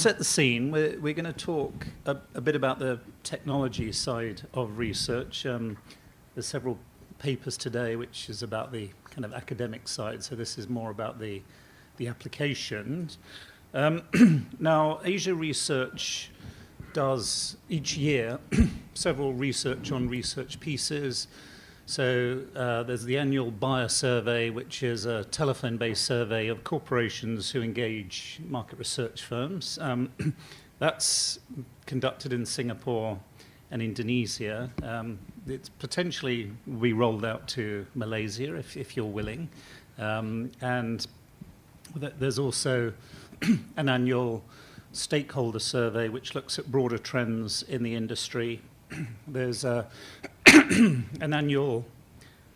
set the scene, we're going to talk a bit about the technology side of research. There's several papers today which is about the kind of academic side, so this is more about the applications. Now, Asia Research does each year several research on research pieces. So there's the annual buyer survey, which is a telephone-based survey of corporations who engage market research firms. That's conducted in Singapore and Indonesia. It's potentially will be rolled out to Malaysia if you're willing. And there's also an annual stakeholder survey which looks at broader trends in the industry. There's an annual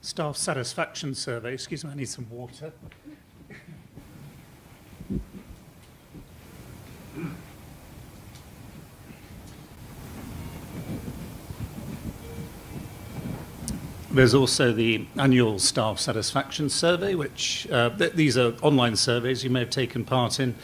staff satisfaction survey. Excuse me, I need some water. There's also the annual staff satisfaction survey, which these are online surveys you may have taken part in.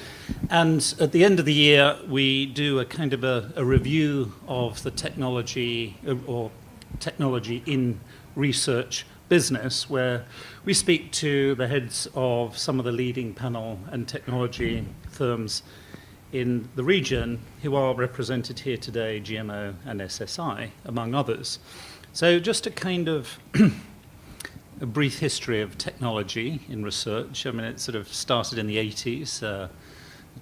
And at the end of the year, we do a kind of a review of the technology or technology in research business, where we speak to the heads of some of the leading panel and technology firms in the region who are represented here today, GMO and SSI, among others. So just a kind of a brief history of technology in research. I mean, it sort of started in the 80s.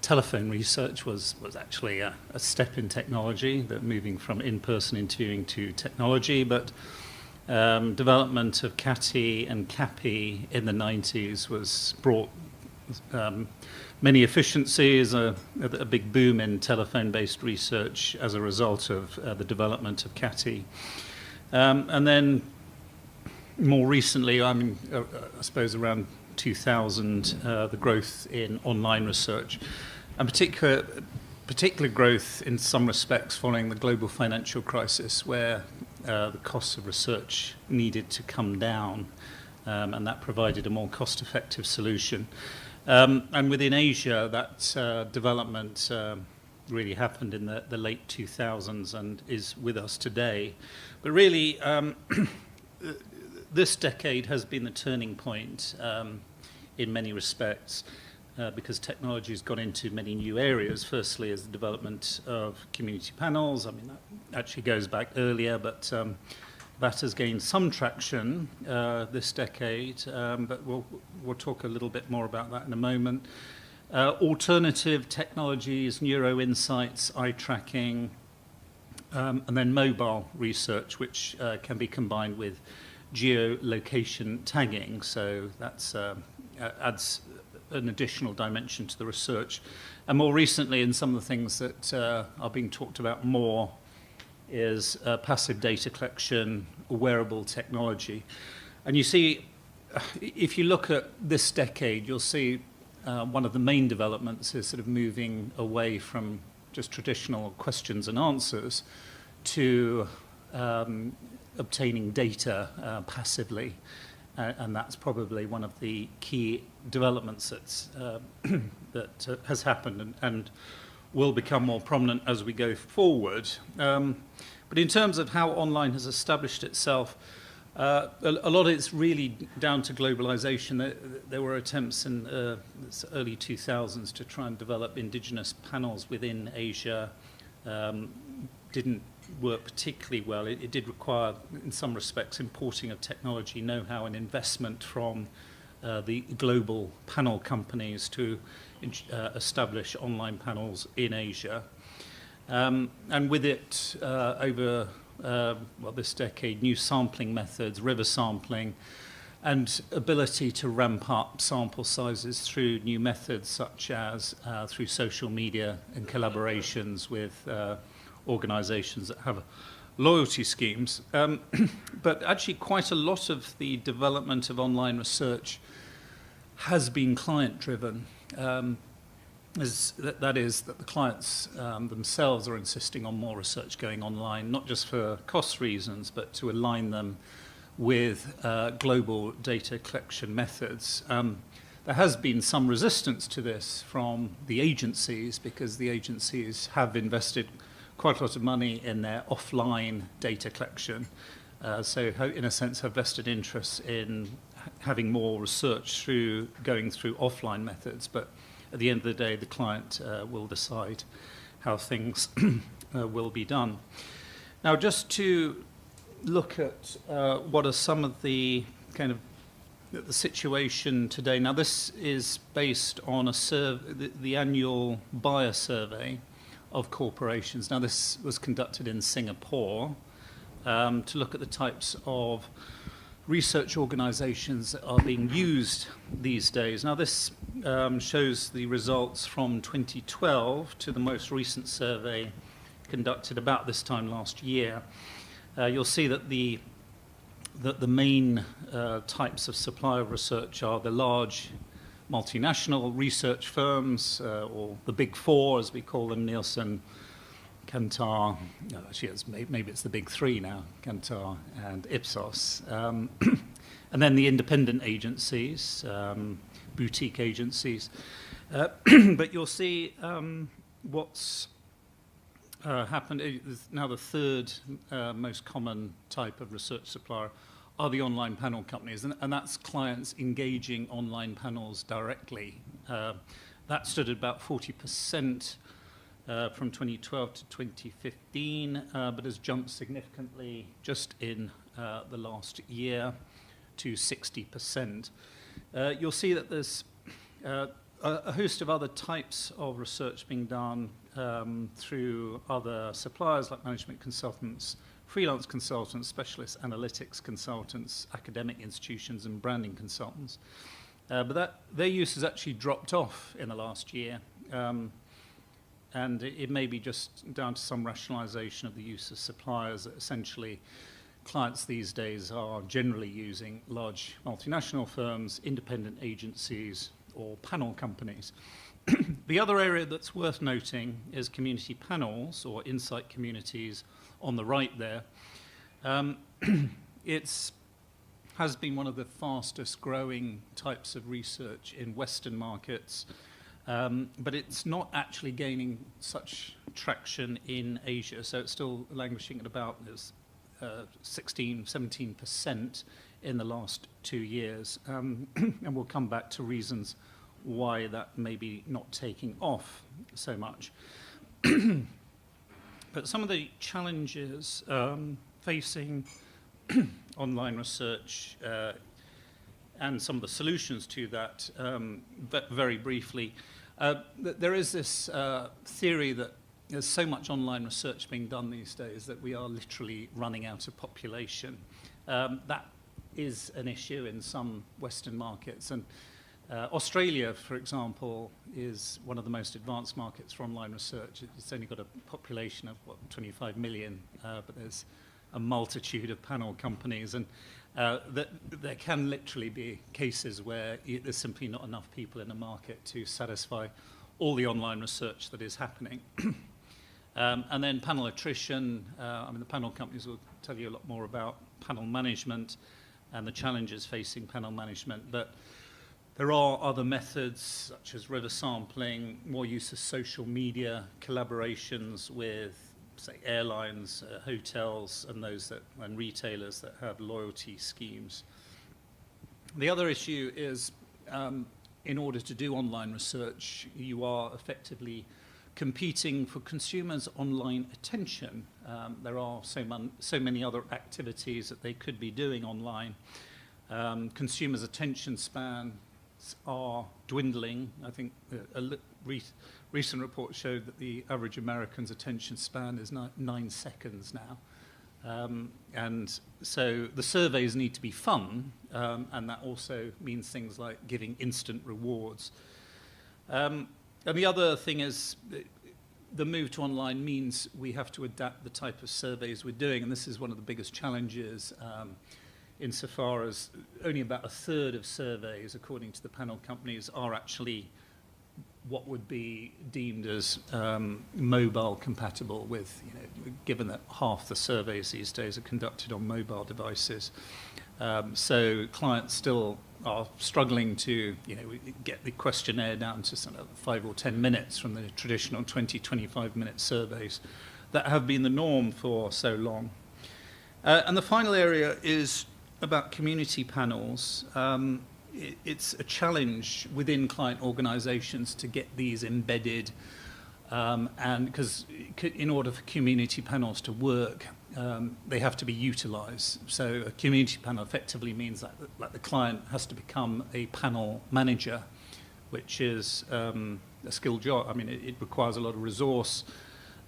Telephone research was actually a step in technology, that moving from in-person interviewing to technology, but development of CATI and CAPI in the 90s was brought many efficiencies, a big boom in telephone-based research as a result of the development of CATI. And then more recently, I suppose around 2000, the growth in online research, and particular growth in some respects following the global financial crisis, where the costs of research needed to come down, and that provided a more cost-effective solution. And within Asia, that development really happened in the late 2000s and is with us today. But really, this decade has been the turning point in many respects, because technology has gone into many new areas. Firstly, is the development of community panels. I mean, that actually goes back earlier, but that has gained some traction this decade. But we'll talk a little bit more about that in a moment. Alternative technologies, neuro insights, eye tracking, and then mobile research, which can be combined with geolocation tagging. So that's adds an additional dimension to the research. And more recently, in some of the things that are being talked about more, is passive data collection, wearable technology. And you see, if you look at this decade, you'll see one of the main developments is sort of moving away from just traditional questions and answers to obtaining data passively. And that's probably one of the key developments that has happened and will become more prominent as we go forward. But in terms of how online has established itself, a lot of it's really down to globalisation. There were attempts in the early 2000s to try and develop indigenous panels within Asia. Didn't work particularly well. It did require, in some respects, importing of technology know-how and investment from the global panel companies to establish online panels in Asia. And with it, over this decade, new sampling methods, river sampling, and ability to ramp up sample sizes through new methods such as through social media and collaborations with organizations that have loyalty schemes. But actually quite a lot of the development of online research has been client-driven. That is that the clients themselves are insisting on more research going online, not just for cost reasons, but to align them with global data collection methods. there has been some resistance to this from the agencies, because the agencies have invested quite a lot of money in their offline data collection. So in a sense have vested interests in having more research going through offline methods. But at the end of the day, the client will decide how things will be done. Now, just to look at what are some of the kind of the situation today. Now, this is based on the annual buyer survey of corporations. Now, this was conducted in Singapore to look at the types of research organizations that are being used these days. Now, this shows the results from 2012 to the most recent survey conducted about this time last year. You'll see that the main types of supplier research are the large multinational research firms, or the big four, as we call them, Nielsen, Kantar, actually maybe it's the big three now, Kantar and Ipsos. And then the independent agencies, boutique agencies. But you'll see what's happened. Now the third most common type of research supplier are the online panel companies, and that's clients engaging online panels directly. That stood at about 40% from 2012 to 2015, but has jumped significantly just in the last year to 60%. You'll see that there's a host of other types of research being done through other suppliers like management consultants, freelance consultants, specialist analytics consultants, academic institutions, and branding consultants. But their use has actually dropped off in the last year. And it may be just down to some rationalization of the use of suppliers. Essentially, clients these days are generally using large multinational firms, independent agencies, or panel companies. The other area that's worth noting is community panels or insight communities on the right there. It has been one of the fastest growing types of research in Western markets, but it's not actually gaining such traction in Asia. So it's still languishing at about 16, 17% in the last 2 years. And we'll come back to reasons why that may be not taking off so much. But some of the challenges facing online research and some of the solutions to that, very briefly. There is this theory that there's so much online research being done these days that we are literally running out of population. That is an issue in some Western markets. And Australia, for example, is one of the most advanced markets for online research. It's only got a population of, 25 million, but there's a multitude of panel companies. And there can literally be cases where there's simply not enough people in the market to satisfy all the online research that is happening. And then panel attrition. The panel companies will tell you a lot more about panel management and the challenges facing panel management. But there are other methods, such as river sampling, more use of social media, collaborations with, say, airlines, hotels, and retailers that have loyalty schemes. The other issue is, in order to do online research, you are effectively competing for consumers' online attention. There are so many other activities that they could be doing online. Consumers' attention spans are dwindling. I think a recent report showed that the average American's attention span is 9 seconds now. And so the surveys need to be fun, and that also means things like giving instant rewards. And the other thing is the move to online means we have to adapt the type of surveys we're doing, and this is one of the biggest challenges insofar as only about a third of surveys, according to the panel companies, are actually what would be deemed as mobile compatible with, given that half the surveys these days are conducted on mobile devices. So clients still are struggling to, get the questionnaire down to sort of 5 or 10 minutes from the traditional 20, 25-minute surveys that have been the norm for so long. And the final area is about community panels. It's a challenge within client organizations to get these embedded, and because in order for community panels to work, they have to be utilized. So a community panel effectively means that the client has to become a panel manager, which is a skilled job. I mean, it requires a lot of resource,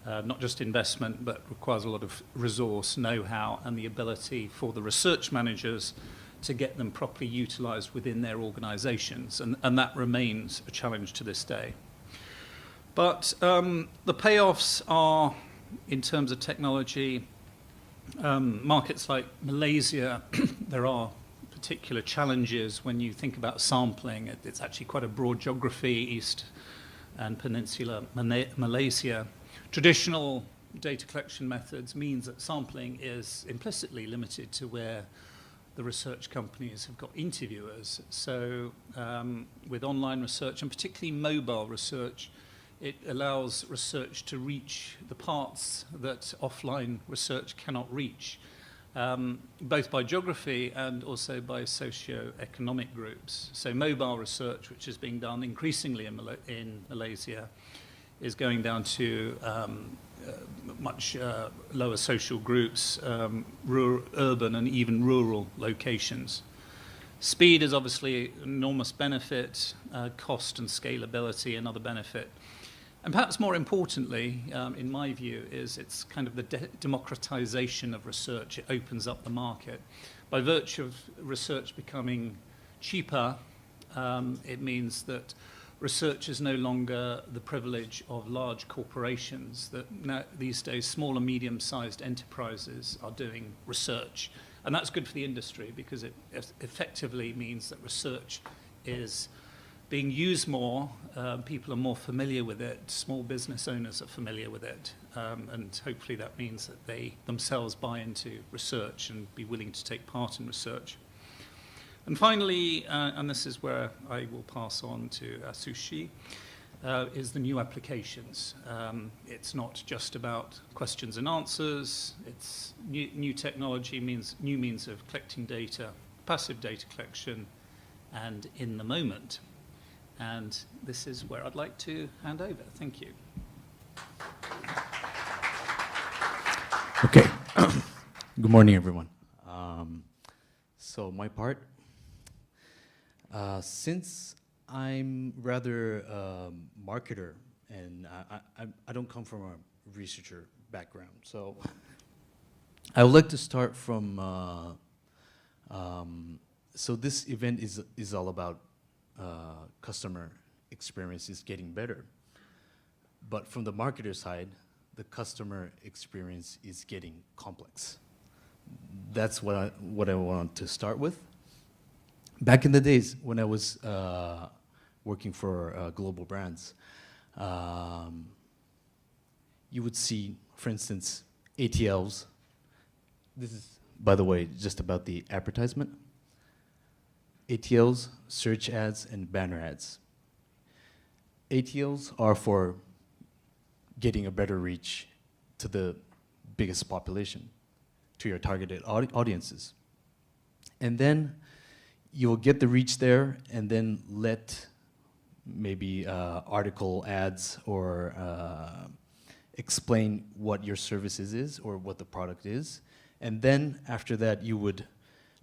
not just investment, but requires a lot of resource, know-how, and the ability for the research managers to get them properly utilized within their organizations. And that remains a challenge to this day. But the payoffs are, in terms of technology, markets like Malaysia, there are particular challenges when you think about sampling. It's actually quite a broad geography, East and Peninsular Malaysia. Traditional data collection methods means that sampling is implicitly limited to where the research companies have got interviewers. So with online research, and particularly mobile research, it allows research to reach the parts that offline research cannot reach, both by geography and also by socio-economic groups. So mobile research, which is being done increasingly in Malaysia, is going down to much lower social groups, urban and even rural locations. Speed is obviously an enormous benefit, cost and scalability another benefit. And perhaps more importantly, in my view, is it's kind of the democratization of research. It opens up the market. By virtue of research becoming cheaper, it means that research is no longer the privilege of large corporations, that now, these days small and medium-sized enterprises are doing research. And that's good for the industry because it effectively means that research is being used more, people are more familiar with it, small business owners are familiar with it, and hopefully that means that they themselves buy into research and be willing to take part in research. And finally, and this is where I will pass on to Atsushi, is the new applications. It's not just about questions and answers. It's new technology means new means of collecting data, passive data collection, and in the moment. And this is where I'd like to hand over. Thank you. Okay. Good morning, everyone. So my part. Since I'm rather a marketer and I don't come from a researcher background, so I would like to start from, so this event is all about customer experience is getting better. But from the marketer side, the customer experience is getting complex. That's what I want to start with. Back in the days when I was working for global brands, you would see, for instance, ATLs. This is, by the way, just about the advertisement. ATLs, search ads, and banner ads. ATLs are for getting a better reach to the biggest population, to your targeted audiences. And then you'll get the reach there and then let maybe article ads or explain what your services is or what the product is. And then after that, you would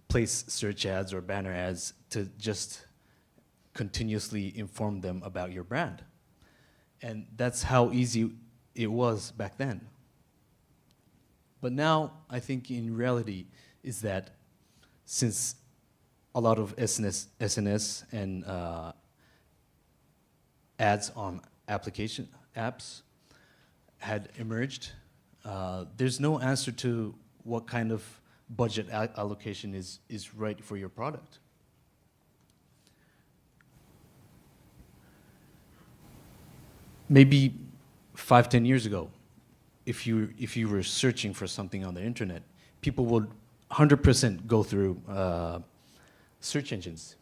place search ads or banner ads to just continuously inform them about your brand. And that's how easy it was back then. But now, I think in reality is that since a lot of SNS and ads on apps had emerged, there's no answer to what kind of budget allocation is right for your product. Maybe 5-10 years ago, if you were searching for something on the internet, people would 100% go through search engines.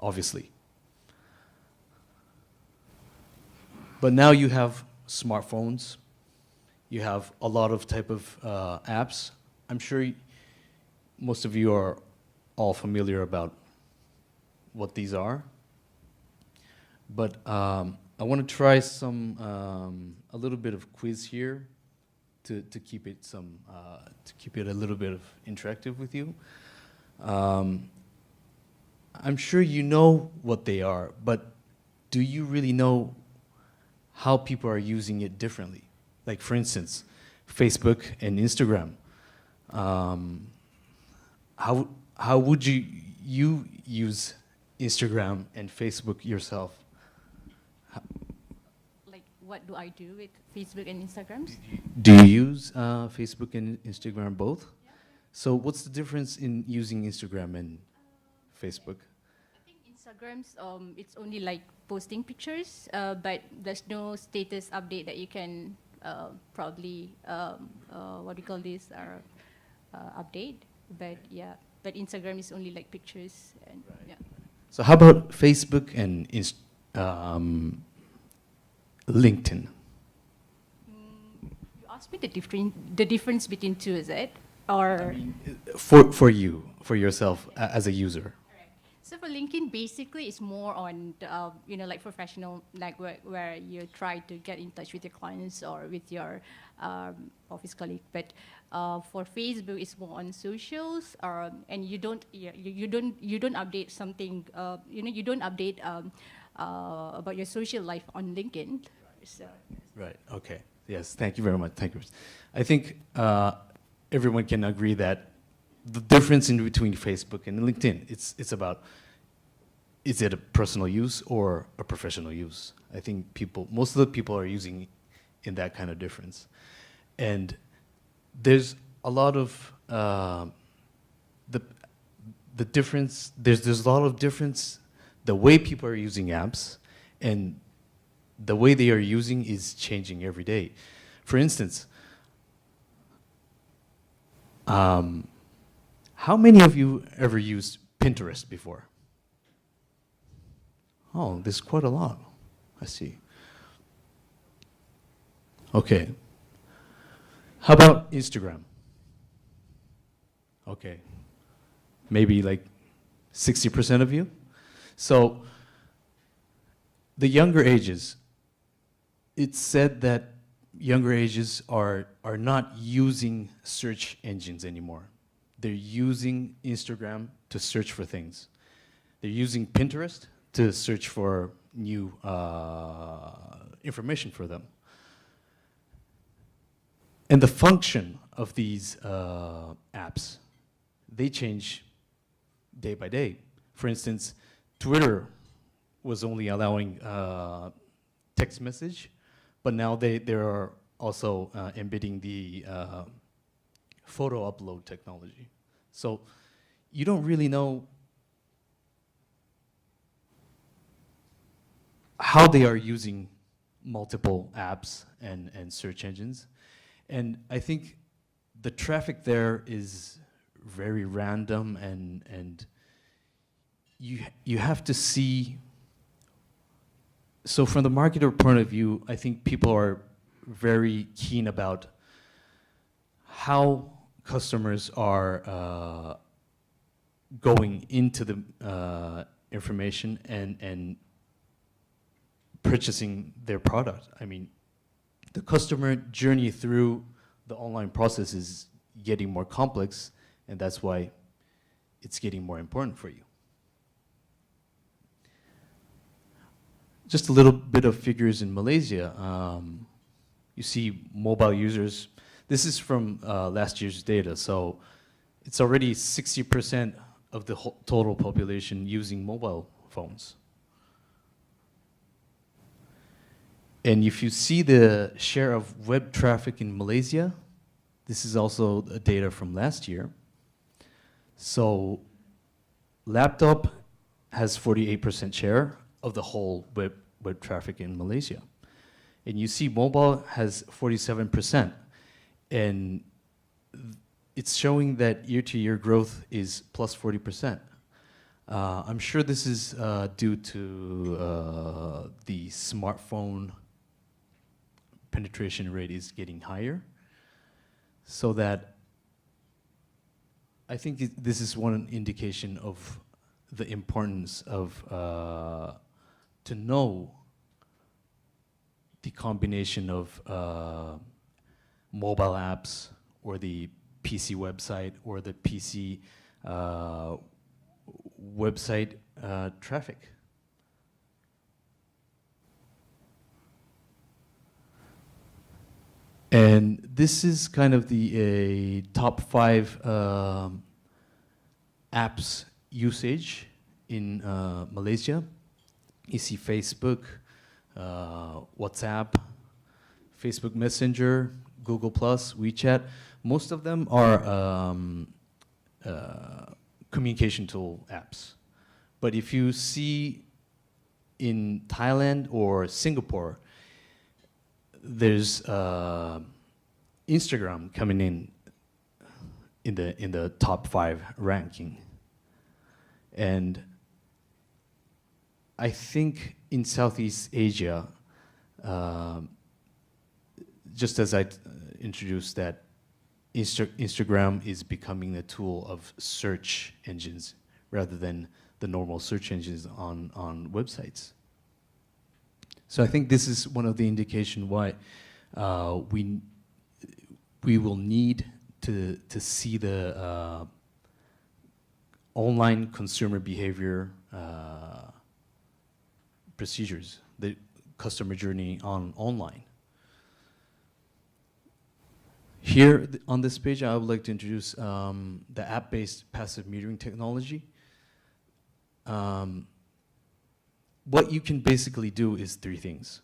obviously. But now you have smartphones, you have a lot of type of apps. I'm sure most of you are all familiar about what these are. But I want to try a little bit of quiz here to keep it a little bit of interactive with you. I'm sure you know what they are, but do you really know how people are using it differently? Like, for instance, Facebook and Instagram. How would you use Instagram and Facebook yourself? Like, what do I do with Facebook and Instagram? Do you use Facebook and Instagram both? Yeah. So what's the difference in using Instagram and Facebook? I think Instagram's it's only like posting pictures, but there's no status update that you can probably what do you call this update. But yeah, but Instagram is only like pictures and yeah. So how about Facebook and LinkedIn? You asked me the difference between two, is it? Or For you, for yourself as a user. so for LinkedIn, basically, it's more on like professional network where you try to get in touch with your clients or with your office colleague. But for Facebook, it's more on socials, and you don't update something. You don't update about your social life on LinkedIn. So. Right. Okay. Yes. Thank you very much. Thank you. I think everyone can agree that the difference in between Facebook and LinkedIn, it's about, is it a personal use or a professional use? I think most of the people are using in that kind of difference. And there's a lot of the difference, there's a lot of difference, the way people are using apps and the way they are using is changing every day. For instance, how many of you ever used Pinterest before? Oh, there's quite a lot. I see. Okay. How about Instagram? Okay. Maybe like 60% of you? So the younger ages, it's said that younger ages are not using search engines anymore. They're using Instagram to search for things. They're using Pinterest to search for new information for them. And the function of these apps, they change day by day. For instance, Twitter was only allowing text message, but now they are also embedding the photo upload technology. So you don't really know how they are using multiple apps and search engines. And I think the traffic there is very random and you have to see. So from the marketer point of view, I think people are very keen about how customers are going into the information and purchasing their product. I mean, the customer journey through the online process is getting more complex, and that's why it's getting more important for you. Just a little bit of figures in Malaysia. You see mobile users. This is from last year's data, so it's already 60% of the total population using mobile phones. And if you see the share of web traffic in Malaysia, this is also data from last year. So laptop has 48% share of the whole web traffic in Malaysia. And you see mobile has 47%. And it's showing that year-to-year growth is plus 40%. I'm sure this is due to the smartphone penetration rate is getting higher, so that I think this is one indication of the importance of to know the combination of mobile apps or the PC website or the PC website traffic. And this is kind of the top 5 apps usage in Malaysia. You see Facebook, WhatsApp, Facebook Messenger, Google+, WeChat. Most of them are communication tool apps. But if you see in Thailand or Singapore, there's Instagram coming in the top 5 ranking. And I think in Southeast Asia, just as I introduced that Instagram is becoming a tool of search engines rather than the normal search engines on websites. So I think this is one of the indication why we will need to see the online consumer behavior procedures, the customer journey online. Here on this page, I would like to introduce the app-based passive metering technology. What you can basically do is 3 things.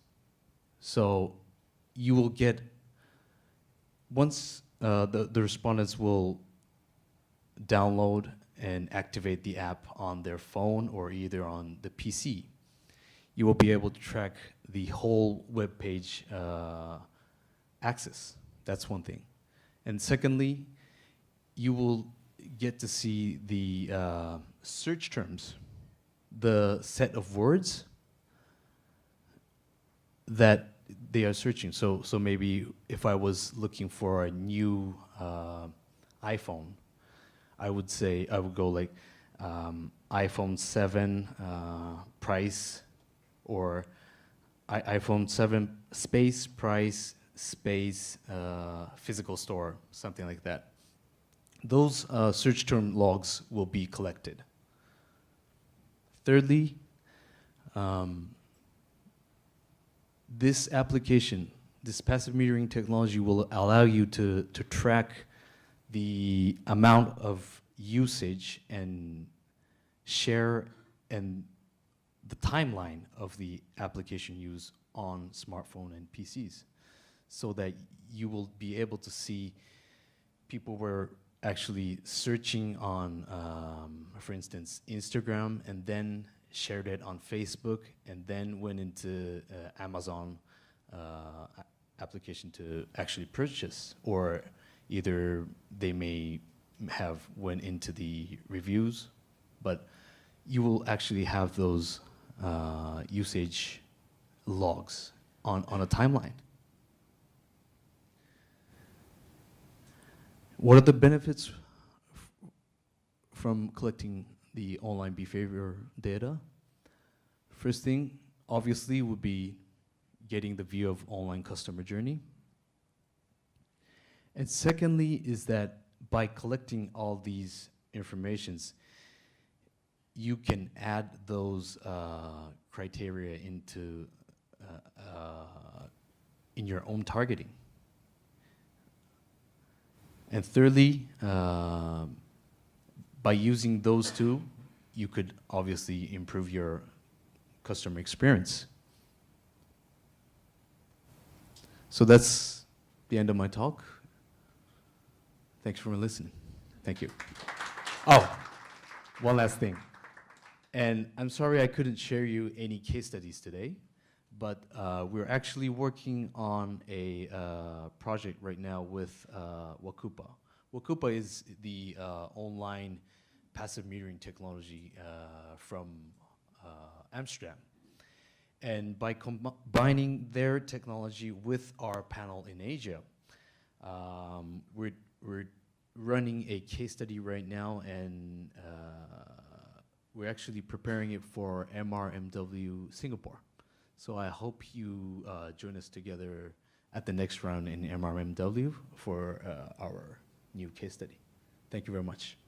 So you will get, once the respondents will download and activate the app on their phone or either on the PC, you will be able to track the whole web page access. That's one thing. And secondly, you will get to see the search terms, the set of words that they are searching. So maybe if I was looking for a new iPhone, I would go like iPhone 7 price, or iPhone 7 space price space physical store, something like that. Those search term logs will be collected. Thirdly, this application, this passive metering technology will allow you to track the amount of usage and share and the timeline of the application use on smartphone and PCs, so that you will be able to see people were actually searching on, for instance, Instagram, and then shared it on Facebook, and then went into Amazon application to actually purchase, or either they may have went into the reviews, but you will actually have those usage logs on a timeline. What are the benefits from collecting the online behavior data? First thing, obviously, would be getting the view of online customer journey. And secondly is that by collecting all these informations, you can add those criteria into in your own targeting. And thirdly, by using those two, you could obviously improve your customer experience. So that's the end of my talk. Thanks for listening. Thank you. Oh, one last thing. And I'm sorry I couldn't share you any case studies today, but we're actually working on a project right now with Wakupa. Wakupa is the online passive metering technology from Amsterdam. And by combining their technology with our panel in Asia, we're running a case study right now, and we're actually preparing it for MRMW Singapore. So I hope you join us together at the next round in MRMW for our new case study. Thank you very much.